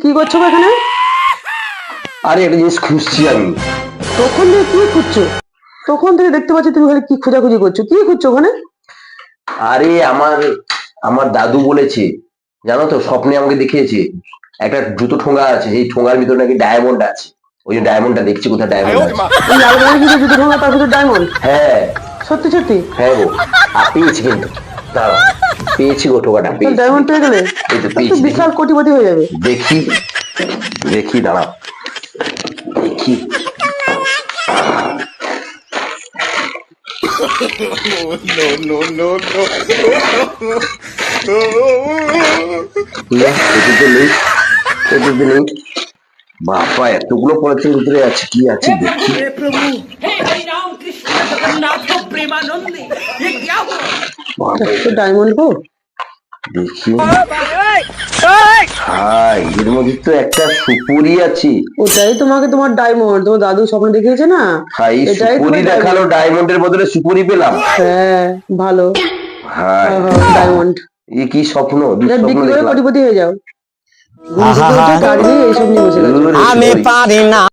কি করছো গো এখানে? আরে একটা জিনিস খুঁজছি আমি। তখন থেকে কি খুঁজছো? তখন থেকে দেখতে পাচ্ছি তুমি ওখানে কি খোঁজাখুঁজি করছো, কি খুঁজছো ওখানে? আরে আমার আমার দাদু বলেছে, জানো তো, স্বপ্নে আমাকে দেখিয়েছে একটা জুতো ঠোঙা আছে, এই ঠোঙার ভিতরে নাকি ডায়মন্ড আছে। ওই যে ডায়মন্ডটা দেখছি, কোথায় ডায়মন্ড আছে। ওই আলমারির ভিতরে জুতো ঢোঙা, তার ভিতরে ডায়মন্ড? হ্যাঁ সত্যি সত্যি? হ্যাঁ গো, পেয়েছি কিন্তু। দাঁড়াও, পেয়েছি গো, ঠোঙাটা পেয়েছি। ডায়মন্ড পেয়ে গেলে এই তো তো পেয়েছি, দেখি বিশাল কোটিপতি হয়ে যাবে। দেখি দেখি, দাঁড়াও দেখি। ইয়া, এটুকু নেই, এটুকু নেই। বাবা, এতগুলো পলিথিন ভিতরে আছে, কি আছে দেখি। हे प्रभु, हे हरि राम कृष्ण जगन्नाथ प्रेमानंदी, ये क्या हुआ? বাবা, তো ডায়মন্ড গো। দেখি। হাই, এর মধ্যে তো একটা সুপুরি আছে। ওটাই তোমাকে তোমার ডায়মন্ড, তোমার দাদু স্বপ্ন দেখিয়েছে না? হাই, এটাই সুপুরি তোমার দেখালো, diamond। ডায়মন্ডের বদলে সুপুরি পেলাম। হ্যাঁ, ভালো। হাই, ডায়মন্ড এ কি স্বপ্ন, এটা দুঃস্বপ্ন বিক্রি করে দেখলাম। কোটিপতি হয়ে যাও। গাড়ি নিয়ে এইসব নিয়ে বসে গেছো। ওরে আমি সরি। পারি না।